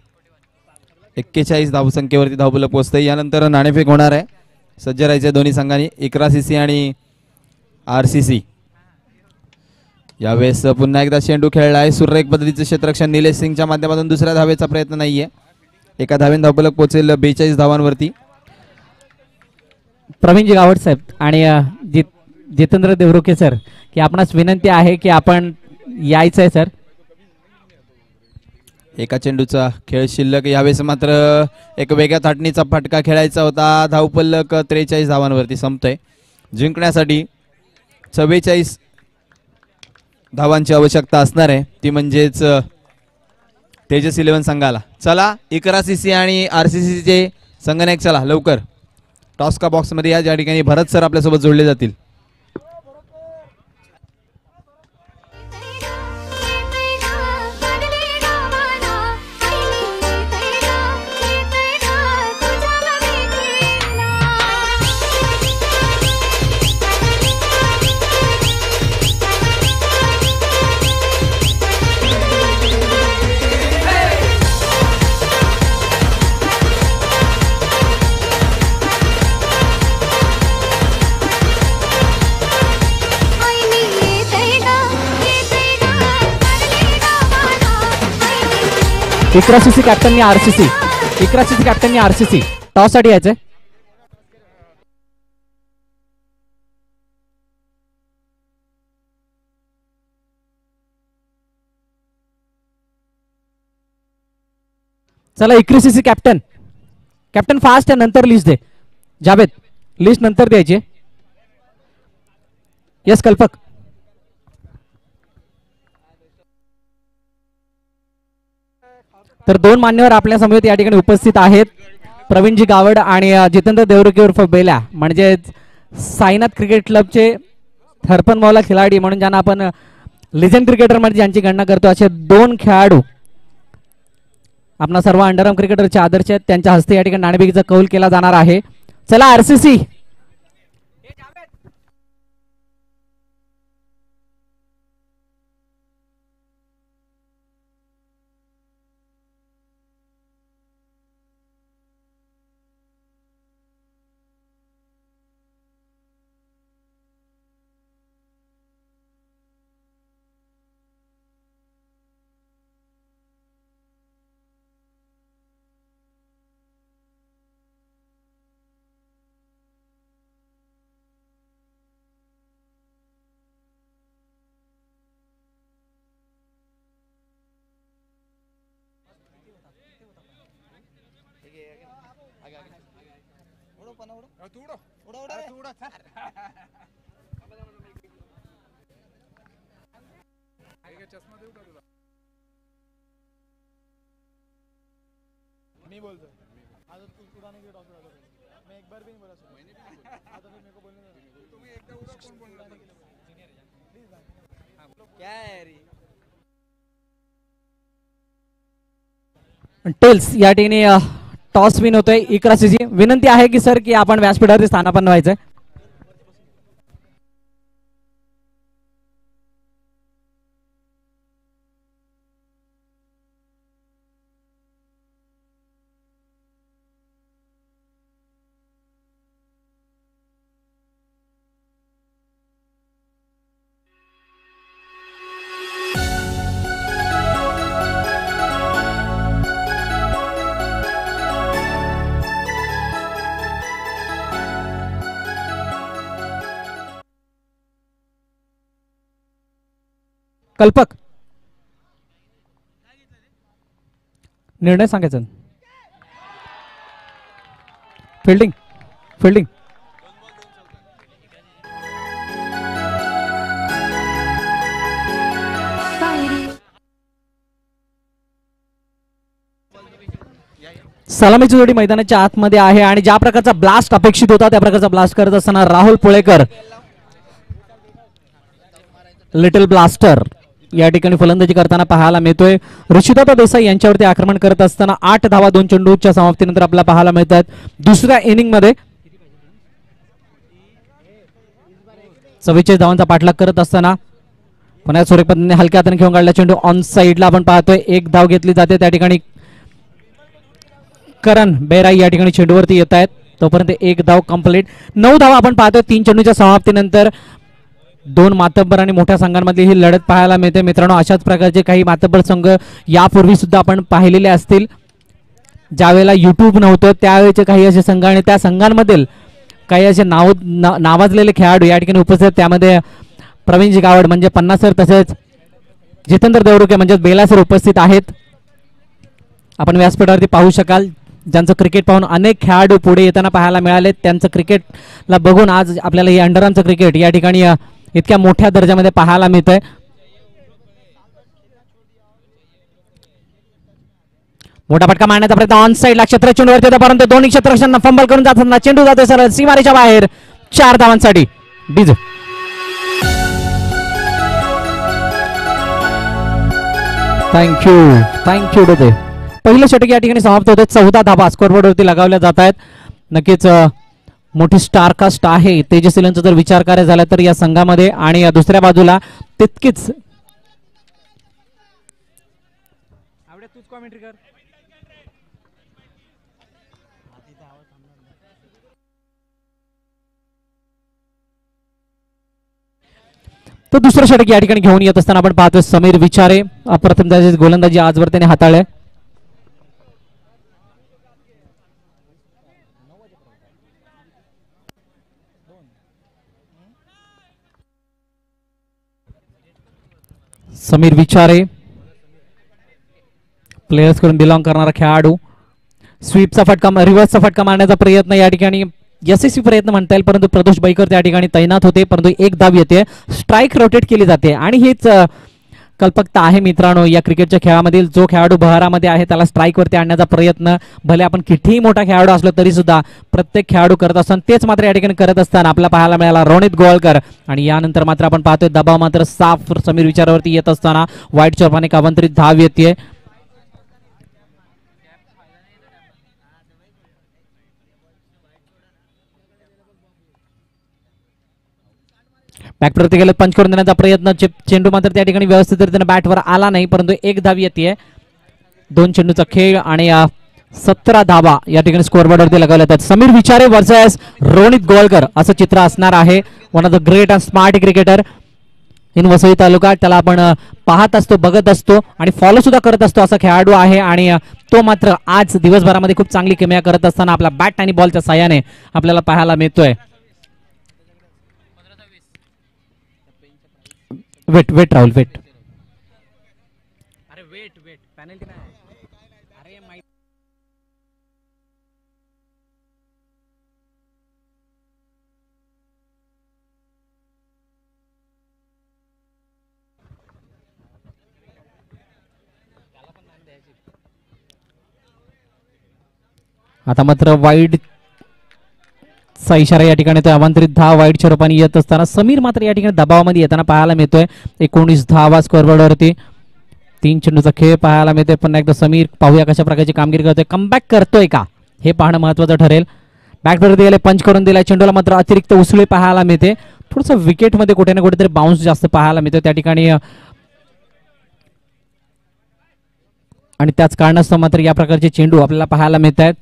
41 धावसंख्येवरती धावफलक पोहोचते. यानंतर नाणेफेक होणार आहे. सज्ज राहायचे दोन्ही संघांनी, इकरा सीसी आणि RCC. यावेळेस पुन्हा एकदा चेंडू खेळला आहे. सुरेख पद्धतीचे क्षेत्ररक्षण निलेश सिंगच्या माध्यमातून दुसऱ्या धावेचा प्रयत्न नाहीये. एका धावेने धावफलक पोहोचेल 42 धावांवरती. प्रवीणजी गावड साहेब आणि जितेंद्र देवरुखे सर, की आपणास विनंती आहे की आपण यायचं आहे सर. एका चेंडूचा खेळ शिल्लक. यावेळेस मात्र एक वेगळ्या थाटणीचा फटका खेळायचा होता. धावफलक 43 धावांवरती संपतोय. जिंकण्यासाठी 44 धावांची आवश्यकता असणार आहे, ती म्हणजेच तेजस 11 संघाला. चला, इकरा CC आणि RCC चे संघनायक चला लवकर टॉस का बॉक्स मध्ये या ठिकाणी भरत सर आपल्यासोबत जोडले जातील. इकरा CC कॅप्टननी RCC, इकरा CC कॅप्टननी RCC टॉस साठी यायचंय. चला, इकरा CC कॅप्टन, कॅप्टन फास्ट आहे, नंतर लिस्ट दे. जावेद, लिस्ट नंतर द्यायची. यस कल्पक. तर दोन मान्यवर आपल्या समवेत या ठिकाणी उपस्थित आहेत, प्रवीणजी गावड आणि जितेंद्र देवरुखे उर्फ बेला, म्हणजे साईनाथ क्रिकेट क्लबचे थरपन मौला खिलाडी म्हणून ज्यांना आपण लिजेंड क्रिकेटर मध्ये ज्यांची गणना करतो, असे दोन खेळाडू आपला सर्व अंडरआर्म क्रिकेटरचे आदर्श आहेत. त्यांच्या हस्ते या ठिकाणी नाणेफेकीचा कौल केला जाणार आहे. चला RCC, मी बोलतो आता तू उड़ाने के लिए डॉक्टर आता मैं एक बार भी नहीं बोला आता फिर मेरे को बोलने तुम्ही एकदा उड़ा कोण बोलला प्लीज क्या है रे टेल्स या ठिकाणी टॉस विन होतोय. इकरा CC, विनंती आहे की सर की आपण व्यासपीठावरती स्थानापन्न व्हायचंय. कल्पक निर्णय सांगायचा. फिल्डिंग फिल्डिंग सलामीची जोडी मैदानाच्या आतमध्ये आहे आणि ज्या प्रकारचा ब्लास्ट अपेक्षित होता त्या प्रकारचा ब्लास्ट करत असताना राहुल पुळेकर लिटिल ब्लास्टर या ठिकाणी फलंदाजी करताना पाहायला मिळतोय. ऋषिदाता देसाई यांच्यावरती आक्रमण करत असताना 8 धावा 2 चेंडूच्या समाप्तीनंतर आपल्याला पाहायला मिळतात. दुसऱ्या इनिंग मध्ये 44 धावांचा पाठलाग करत असताना पुन्हा सुरेख पद्धतीने हलक्या हाताने घेऊन काढला चेंडू ऑन साइडला आपण पाहतोय. एक धाव घेतली जाते त्या ठिकाणी करण बेराई या ठिकाणी चेंडूवरती येत आहेत. तोपर्यंत एक धाव कंप्लीट. 9 धावा आपण पाहतोय 3 चेंडूच्या समाप्तीनंतर. 2 मातब्बर आणि मोठ्या संघांमधली ही लढत पाहायला मिळते. मित्रांनो अशाच प्रकारचे काही मातब्बर संघ यापूर्वी सुद्धा आपण पाहिलेले असतील. ज्यावेळेला युट्यूब नव्हतं त्यावेळेचे काही असे संघ आणि त्या संघांमधील काही असे नावाजलेले खेळाडू या ठिकाणी उपस्थित. त्यामध्ये प्रवीणजी गावड म्हणजे 50 सर तसेच जितेंद्र देवरुखे म्हणजे बेला सर उपस्थित आहेत. आपण व्यासपीठावरती पाहू शकाल ज्यांचं क्रिकेट पाहून अनेक खेळाडू पुढे येताना पाहायला मिळाले. त्यांचं क्रिकेटला बघून आज आपल्याला हे अंडरआर्मचं क्रिकेट या ठिकाणी इतक्या मोठ्या दर्जामध्ये पाहायला मिळतंय. मोठा फटका मारण्याचा प्रयत्न ऑन साइडला क्षेत्र चेंडूवरती होता परंतु दोन्ही क्षेत्ररक्षकांना फंबल करून जाताना चेंडू जातोय सरळ सीमारेच्या बाहेर. 4 धावांसाठी डीज. थँक्यू डोते. पहिलं षटक या ठिकाणी समाप्त होते. 14 धावा स्कोरबोर्डवरती लगावल्या जात आहेत. नक्कीच मोठी स्टारकास्ट आहे तेजस्वीलांचा जर विचार करायचा झाला तर या संघामध्ये. आणि दुसऱ्या बाजूला तितकीच तो दुसरं षटक या ठिकाणी घेऊन येत असताना आपण पाहतोय समीर विचारे. अप्रतिम गोलंदाजी आजवर त्याने हाताळले. समीर विचारे प्लेयर्स कडून बिलॉंग करणारा खेळाडू. स्वीपचा फटका रिव्हर्सचा फटका मारण्याचा प्रयत्न या ठिकाणी यशस्वी प्रयत्न म्हणता येईल परंतु प्रदोष बैकर त्या ठिकाणी तैनात होते परंतु एक धाव येते. स्ट्राईक रोटेट केली जाते आणि हीच कल्पकता आहे मित्रांनो या क्रिकेटच्या खेळामधील. जो खेळाडू बहारामध्ये आहे त्याला स्ट्राईक वरती आणण्याचा प्रयत्न भले आपण कितीही मोठा खेळाडू असलो तरी सुद्धा प्रत्येक खेळाडू करत असताना तेच मात्र या ठिकाणी करत असताना आपल्याला पाहायला मिळाला रोनित गोवाळकर. आणि यानंतर मात्र आपण पाहतोय दबाव मात्र साफ समीर विचारावरती येत असताना वाईट चॉपाने कावंतरीत धाव येते. बॅक प्रति गेले पंच करून देण्याचा प्रयत्न. चेंडू मात्र त्या ठिकाणी व्यवस्थितरित्याने बॅटवर आला नाही परंतु एक धाव येते. 2 चेंडूचा खेळ आणि 17 धावा या ठिकाणी स्कोरबोर्डवरती लगावल्या आहेत. समीर विचारे वर्सेस रोनित गोवाळकर असं चित्र असणार आहे. One of the great and smart cricketer in Vasai taluka. त्याला आपण पाहत असतो बघत असतो आणि फॉलो सुद्धा करत असतो असा खेळाडू आहे. आणि तो मात्र आज दिवसभरामध्ये खूप चांगली किमया करत असताना आपला बॅट आणि बॉलच्या साह्याने आपल्याला पाहायला मिळतोय. Wait Rahul wait. अरे वेट पेनल्टी नाही. अरे आता मात्र वाईड चा इशारा या ठिकाणी तो अवांतरित धाव वाईडच्या रूपाने येत असताना समीर मात्र या ठिकाणी दबावामध्ये येताना पाहायला मिळतोय. 19 धावा स्कोरबोर्डवरती. 3 चेंडूचा खेळ पाहायला मिळतोय. पुन्हा एकदा समीर पाहूया कशा प्रकारची कामगिरी करतोय. कमबॅक करतोय का हे पाहणं महत्वाचं ठरेल. बॅटवरती गेले पंच करून दिला. चेंडूला मात्र अतिरिक्त उसळी पाहायला मिळते. थोडंसं विकेटमध्ये कुठे ना कुठेतरी बाउन्स जास्त पाहायला मिळतो त्या ठिकाणी. आणि त्याच कारणास्तव मात्र या प्रकारचे चेंडू आपल्याला पाहायला मिळत आहेत.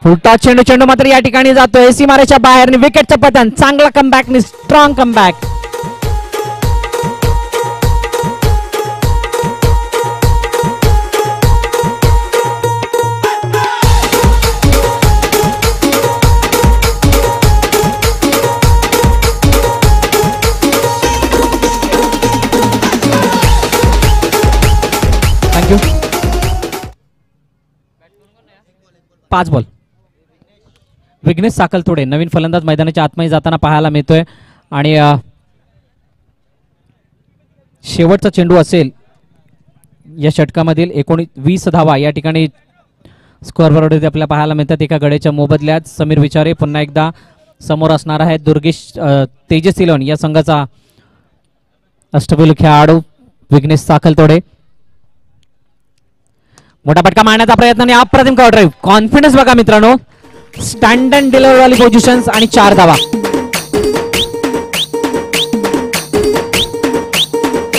फुलटा चेंडू मात्र या ठिकाणी जातोय सीमारेच्या बाहेर. विकेटचं पतन. चांगला कमबॅक नि स्ट्रॉंग कमबॅक. 5 बॉल. विघ्नेश साखलतोडे नवीन फलंदाज मैदानाच्या आतमध्ये जाताना पाहायला मिळतोय आणि शेवटचा चेंडू असेल या षटकामधील 20 धावा या ठिकाणी स्कोअरवर आपल्याला पाहायला मिळतात. एका गड्याच्या मोबदल्यात समीर विचारे पुन्हा एकदा समोर असणार आहे. दुर्गेश तेजस इलेव्हन या संघाचा अष्टपैलू खेळाडू विघ्नेश साखलतोडे. मोठा फटका मारण्याचा प्रयत्न आणि अप्रतिम कव्हर ड्राईव्ह. कॉन्फिडन्स बघा मित्रांनो. स्टँड अँड डिलिव्हरी वाली पोझिशन्स आणि 4 धावा.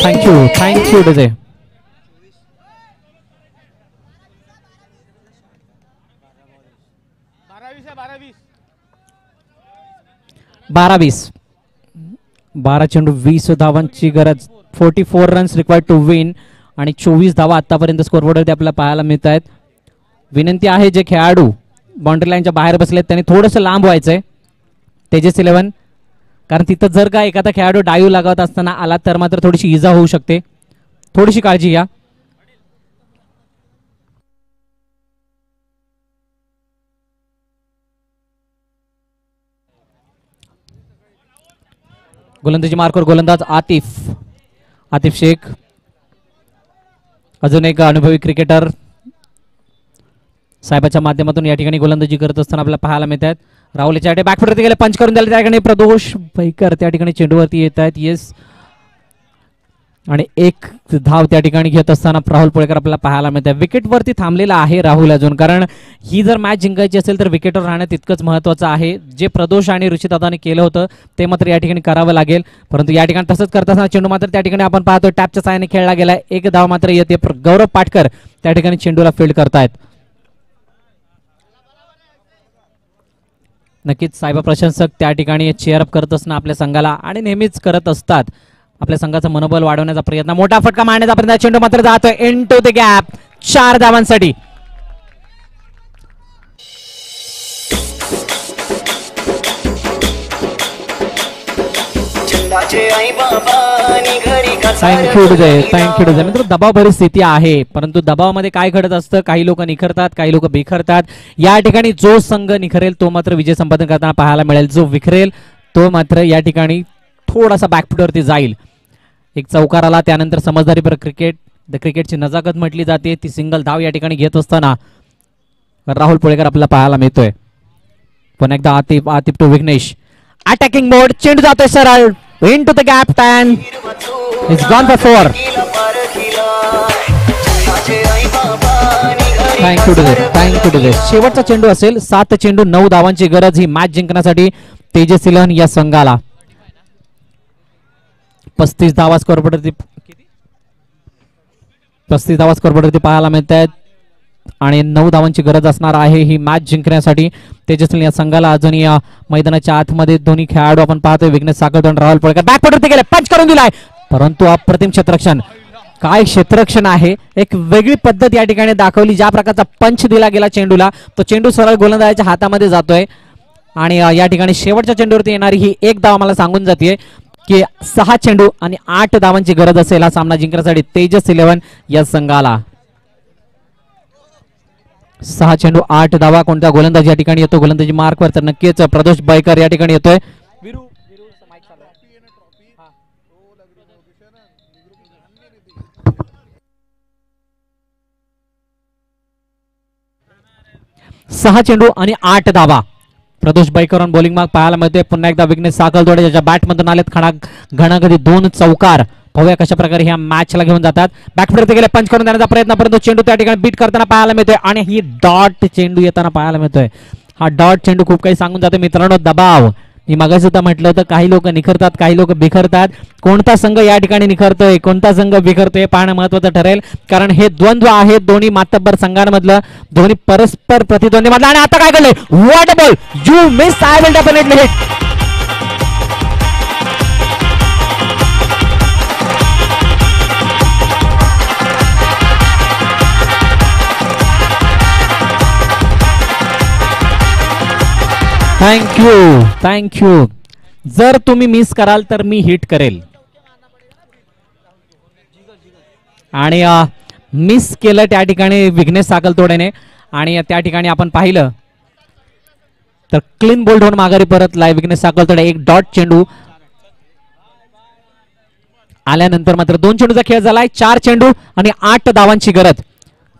Thank you DJ. 12 चेंडू 20 धावांची गरज. 44 रन्स रिक्वायर्ड टू विन आणि 24 धावा आतापर्यंत स्कोरबोर्डवरती आपल्याला पाहायला मिळत आहेत. विनंती आहे जे खेळाडू बाउंड्री लाईनच्या बाहेर बसलेत त्यांनी थोडंसं लांब व्हायचंय तेजस इलेव्हन, कारण तिथं जर का एखादा खेळाडू डाईव्ह लागत असताना आला तर मात्र थोडीशी इजा होऊ शकते. थोडीशी काळजी घ्या. गोलंदाजी मार्कवर गोलंदाज आतिफ शेख, अजून एक अनुभवी क्रिकेटर साहेबाच्या माध्यमातून या ठिकाणी गोलंदाजी करत असताना आपल्याला पाहायला मिळत आहेत. राहुल याच्या बॅकफुटवरती गेले, पंच करून दिले. त्या ठिकाणी प्रदोष बैकर त्या ठिकाणी चेंडूवरती येत आहेत. येस, आणि एक धाव त्या ठिकाणी घेत असताना राहुल पोळेकर आपल्याला पाहायला मिळत आहे. विकेटवरती थांबलेला आहे राहुल अजून, कारण ही जर मॅच जिंकायची असेल तर विकेटवर राहणं तितकंच महत्त्वाचं आहे. जे प्रदोष आणि ऋषिदादाने केलं होतं ते मात्र या ठिकाणी करावं लागेल. परंतु या ठिकाणी तसंच करत असताना चेंडू मात्र त्या ठिकाणी आपण पाहतो टॅपच्या साहाय्याने खेळला गेलाय. एक धाव मात्र येते. गौरव पाटकर त्या ठिकाणी चेंडूला फील्ड करतायत. नक्कीच साहेब प्रशंसक त्या ठिकाणी चेअरअप करत असणं आपल्या संघाला आणि नेहमीच करत असतात. आपल्या संघाचं मनोबल वाढवण्याचा प्रयत्न, मोठा फटका मारण्याचा प्रयत्न. चेंडू मात्र जातोय इनटू द गॅप. 4 धावांसाठी. थँक्यू मित्र. दबाव परिस्थिती आहे, परंतु दबावामध्ये काय घडत असतं, काही लोक निखरतात, काही लोक बिखरतात. या ठिकाणी जो संघ निखरेल तो मात्र विजय संपादन करताना पाहायला मिळेल. जो विखरेल तो मात्र या ठिकाणी थोडासा बॅकफुटवरती जाईल. एक चौकार आला, त्यानंतर समजदारी पर क्रिकेटची नजाकत म्हटली जाते. ती सिंगल धाव या ठिकाणी घेत असताना राहुल पोळेकर आपल्याला पाहायला मिळतोय. पुन्हा एकदा आतिफ टू विघ्नेश. अटॅकिंग मोड. चेंडू जातोय सरळ into the gap and it's gone for 4. Thank you. शेवटचा चेंडू असेल. 7 चेंडू 9 धावांची गरज ही मॅच जिंकण्यासाठी तेजस इलेव्हन या संघाला. 35 धावा स्कोरबोर्डवरती पाहायला मिळत आहेत आणि 9 धावांची गरज असणार आहे ही मॅच जिंकण्यासाठी तेजस या संघाला. अजून या मैदानाच्या आतमध्ये दोन्ही खेळाडू आपण पाहतोय. विघ्नेश साखलतोडे, राहुल पोळेकर बॅकफुटवरती गेले, पंच करून दिलाय, परंतु अप्रतिम क्षेत्ररक्षण. काय क्षेत्ररक्षण आहे. एक वेगळी पद्धत या ठिकाणी दाखवली. ज्या प्रकारचा पंच दिला गेला चेंडूला, तो चेंडू सरळ गोलंदाजाच्या हातामध्ये जातोय आणि या ठिकाणी शेवटच्या चेंडूवरती येणारी ही एक धाव मला सांगून जाते की 6 चेंडू आणि 8 धावांची गरज असेल हा सामना जिंकण्यासाठी तेजस इलेव्हन या संघाला. 6 चेंडू 8 धावा. कोणता गोलंदाज या ठिकाणी येतो गोलंदाजी मार्कवर, तर नक्कीच प्रदोष बैकर या ठिकाणी येतोय. 6 चेंडू आणि 8 धावा. प्रदोष बैकर ऑन बॉलिंग मार्क पाहायला मिळतोय. पुन्हा एकदा विघ्नेश साखलतोडे ज्याच्या बॅटमधून आलेत घणाघधी 2 चौकार. पाहूया कशा प्रकारे ह्या मॅचला घेऊन जातात. बॅकफुटवरती गेले, पंच करून देण्याचा प्रयत्न, परंतु चेंडू त्या ठिकाणी बीट करताना पाहायला मिळतोय आणि ही डॉट चेंडू येताना पाहायला मिळतोय. हा डॉट चेंडू खूप काही सांगून जाते मित्रांनो. दबाव, मी मागे सुद्धा म्हटलं होतं, काही लोक निखरतात, काही लोक बिखरतात. कोणता संघ या ठिकाणी निखरतोय, कोणता संघ बिखरतोय पाहणं महत्वाचं ठरेल, कारण हे द्वंद्व आहेत दोन्ही मातब्बर संघांमधलं, दोन्ही परस्पर प्रतिद्वंद्वी मधलं. आणि आता काय घडलंय, what a ball, you miss, I will definitely hit. Thank you. जर तुम्ही मिस कराल तर मी हिट करेल. आणि मिस केलं त्या ठिकाणी विघ्नेश साखलतोडेने आणि त्या ठिकाणी आपण पाहिलं तर क्लीन बोल्ड होऊन माघारी परत विघ्नेश साखळतोडे एक डॉट चेंडू आल्यानंतर मात्र 2 चेंडूचा खेळ झालाय. 4 चेंडू आणि 8 धावांची गरज.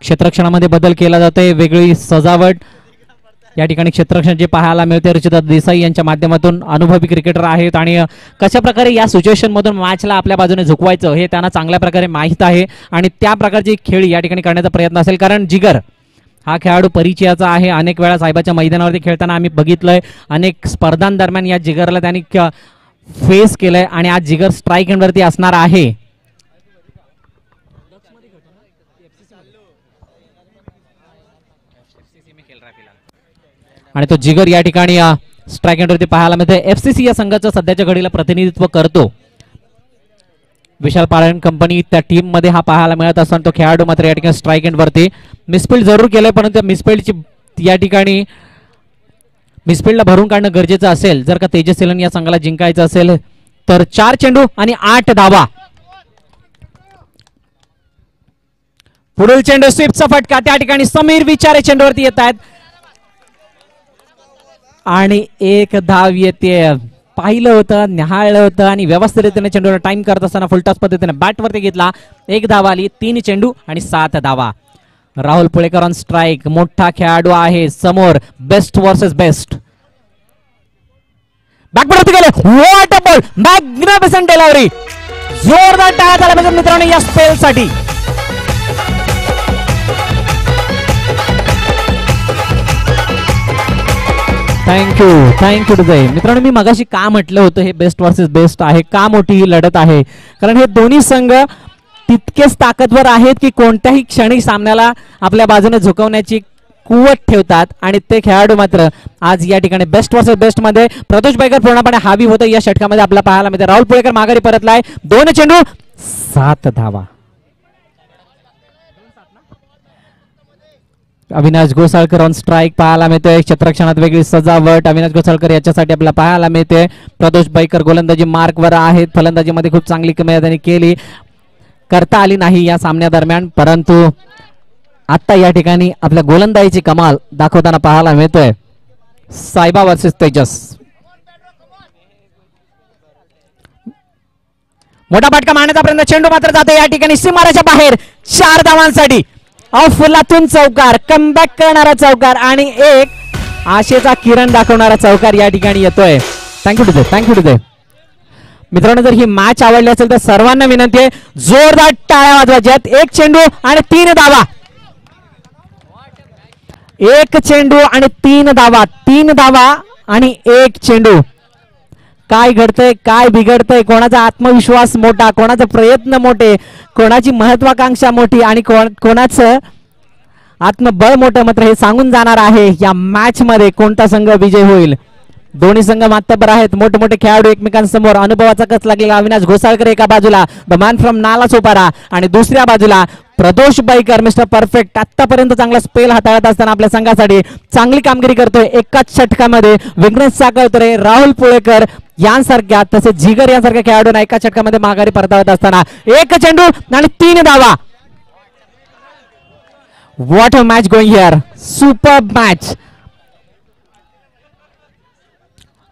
क्षेत्ररक्षणामध्ये बदल केला जातोय, वेगळी सजावट या ठिकाणी क्षेत्ररक्षण जे पाहायला मिळते. रुचिता देसाई यांच्या माध्यमातून अनुभवी क्रिकेटर आहेत आणि कशा प्रकारे या सिच्युएशन मधून मॅचला आपल्या बाजूने झुकवायचं हे त्यांना चांगल्या प्रकारे माहीत आहे आणि त्या प्रकारची खेळ या ठिकाणी करण्याचा प्रयत्न असेल. कारण जिगर हा खेळाडू परिचयाचा आहे. अनेक वेळा साहेबाच्या मैदानावरती खेळताना आम्ही बघितलंय, अनेक स्पर्धांदरम्यान या जिगरला त्यांनी फेस केलंय आणि आज जिगर स्ट्राईक एंडवरती असणार आहे. आणि तो जिगर या ठिकाणी स्ट्राईक एंडवरती पाहायला मिळते. एफसीसी या संघाचं सध्याच्या घडीला प्रतिनिधित्व करतो. विशाल पाळण कंपनी त्या टीम मध्ये हा पाहायला मिळत असताना तो खेळाडू मात्र या ठिकाणी स्ट्राईक एंड वरती मिसफिल्ड जरूर केलंय, परंतु मिसफिल्डची या ठिकाणी मिसफिल्डला भरून काढणं गरजेचं असेल जर का तेजस सेलन या संघाला जिंकायचं असेल तर. 4 चेंडू आणि 8 धावा. पुढील चेंडू स्वीपचा फटका त्या ठिकाणी समीर विचारे चेंडूवरती येत आहेत आणि 1 धाव येते. पाहिलं होतं, निहाळलं होतं आणि व्यवस्थितरीतीने चेंडूला टाइम करत असताना फुलटॉस पद्धतीने बॅटवरती घेतला. 1 धाव आली. 3 चेंडू आणि 7 धावा. Rahul Pulekar on strike. मोठा खेळाडू आहे समोर. Best versus best. बॅकवरती गेले. What a ball. Magnificent delivery. जोरदार टाळ्या झाल्या पाहिजेत मित्रांनो या स्पेल साठी. Thank you today. मित्रांनो मी मगाशी का म्हटलं होतं हे बेस्ट वर्सेस बेस्ट आहे, का मोठी ही लढत आहे, कारण हे दोन्ही संघ तितकेच ताकदवर आहेत की कोणत्याही क्षणी सामन्याला आपल्या बाजूने झुकवण्याची कुवत ठेवतात आणि ते खेळाडू मात्र आज या ठिकाणी बेस्ट वर्सेस बेस्ट मध्ये प्रदोष बैकर पूर्णपणे हावी होतं या षटकामध्ये आपल्याला पाहायला मिळते. राहुल पुळेकर माघारी परतलाय. 2 चेंडू 7 धावा. अविनाश घोसाळकर ऑन स्ट्राईक पाहायला मिळतोय. क्षेत्ररक्षणात वेगळी सजावट अविनाश घोसाळकर याच्यासाठी आपल्याला पाहायला मिळते. प्रदोष बैकर गोलंदाजी मार्कवर आहेत. फलंदाजीमध्ये खूप चांगली कमी त्यांनी केली, करता आली नाही या सामन्यादरम्यान, परंतु आता या ठिकाणी आपल्या गोलंदाजीची कमाल दाखवताना पाहायला मिळतोय. सायबा वर्सेस तेजस. मोठा फटका मारण्याचा प्रयत्न. चेंडू मात्र जाते या ठिकाणी सीमारेच्या बाहेर. 4 धावांसाठी फुलातून चौकार. कमबॅक करणारा चौकार आणि एक आशेचा किरण दाखवणारा चौकार या ठिकाणी येतोय. थँक्यू टू दे. मित्रांनो जर ही मॅच आवडली असेल तर सर्वांना विनंती आहे जोरदार टाळ्या वाजवायच्यात. 1 चेंडू आणि 3 धावा. 1 चेंडू आणि 3 धावा. 3 धावा आणि 1 चेंडू. काय घडतंय, काय बिघडतंय, कोणाचा आत्मविश्वास मोठा, कोणाचे प्रयत्न मोठे, कोणाची महत्वाकांक्षा मोठी आणि कोणाचं आत्मबळ मोठं, मात्र हे सांगून जाणार आहे या मॅच मध्ये कोणता संघ विजय होईल. दोन्ही संघ मातब्बर आहेत. मोठे मोठे खेळाडू एकमेकांसमोर. अनुभवाचा कस लागलेला अविनाश घोसाळकर एका बाजूला, the man from Nala Sopara, आणि दुसऱ्या बाजूला प्रदोष बैकर मिस्टर परफेक्ट. आतापर्यंत चांगला स्पेल हाताळत असताना आपल्या संघासाठी चांगली कामगिरी करतोय. एकाच षटकामध्ये विघ्नेश साखळतोडे, राहुल पुळेकर यांसारख्या तसेच जिगर यांसारख्या खेळाडूंना एका षटकामध्ये माघारी परतावत असताना 1 चेंडू आणि 3 धावा. What a match going here. Super match.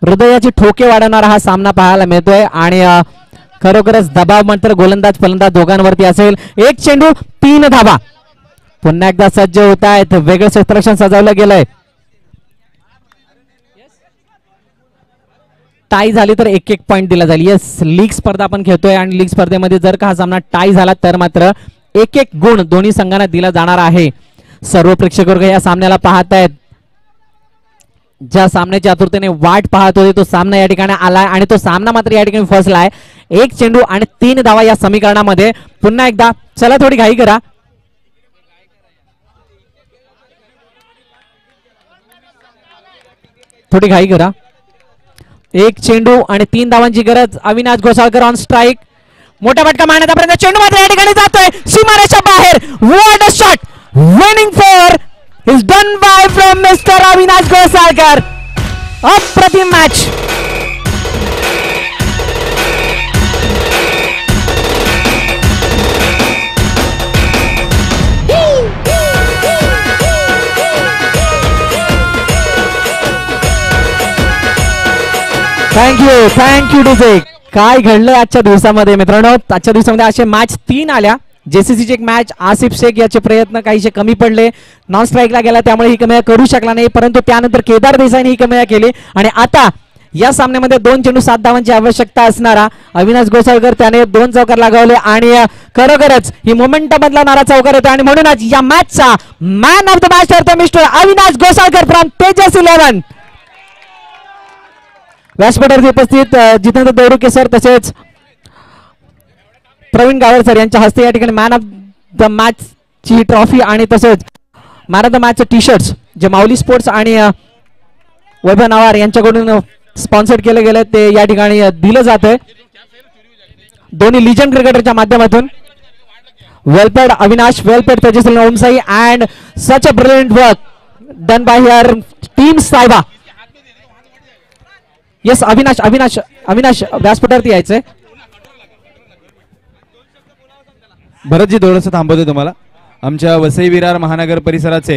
हृदयाची ठोके वाढवणारा हा सामना पाहायला मिळतोय आणि खरोखरच दबाव मात्र गोलंदाज फलंदाज दोघांवरती असेल. 1 चेंडू 3 धावा. पुन्हा एकदा सज्ज होत आहेत. वेगळं क्षेत्ररक्षण सजवलं गेलंय. टाई झाली तर 1-1 पॉईंट दिला जाईल. येस, लीग स्पर्धा आपण खेळतोय आणि लीग स्पर्धेमध्ये जर का हा सामना टाई झाला तर मात्र 1-1 गुण दोन्ही संघांना दिला जाणार आहे. सर्व प्रेक्षक वर्ग या सामन्याला पाहत आहेत. ज्या सामन्याची आतुरतेने वाट पाहत होते तो सामना या ठिकाणी आलाय आणि तो सामना मात्र या ठिकाणी फसलाय. 1 चेंडू आणि 3 धावा या समीकरणामध्ये. पुन्हा एकदा चला थोडी घाई करा. थोडी घाई करा. 1 चेंडू आणि 3 धावांची गरज. Avinash Ghosalkar on strike. मोठा फटका मारण्याचा प्रयत्न. चेंडू मात्र या ठिकाणी जातोय सीमारेषा बाहेर. What a shot. Winning four is done by from Mr. Avinash Ghosalkar. अप्रतिम मॅच. Thank you DJ. काय घडलं आजच्या दिवसामध्ये मित्रांनो? आजच्या दिवसामध्ये असे मॅच 3 आल्या. जेसीसीची एक मॅच, आसिफ शेख याचे प्रयत्न काहीसे कमी पडले, नॉन स्ट्राईकला गेला त्यामुळे ही कमी करू शकला नाही, परंतु त्यानंतर केदार देसाईने ही कमी केली. आणि आता या सामन्यामध्ये 2 चेंडू 7 धावांची आवश्यकता असणारा अविनाश गोसाळकर त्याने 2 चौकार लगावले आणि खरोखरच ही मोमेंटम बदलणारा चौकार होता. आणि म्हणूनच या मॅचचा मॅन ऑफ द मॅच ठरतो मिस्टर अविनाश गोसाळकर फ्रॉम तेजस 11. व्यासपीठावरती उपस्थित जितेंद्र देवरुके सर तसेच प्रवीण गावड सर यांच्या हस्ते या ठिकाणी मॅन ऑफ द मॅच ची ट्रॉफी आणि तसेच man of the match T shirts जे माऊली स्पोर्ट्स आणि वैभव नवार यांच्याकडून स्पॉन्सर केलं गेलं ते या ठिकाणी दिलं जातंय दोन्ही लिजंड क्रिकेटरच्या माध्यमातून. Well played Avinash, well played Tejaswi Omsai and such a brilliant work done by here team Saiba. Yes Avinash Avinash Avinash व्यासपीठावरती यायचंय. भरतजी थोडंसं थांबवतो तुम्हाला. आमच्या वसई विरार महानगर परिसराचे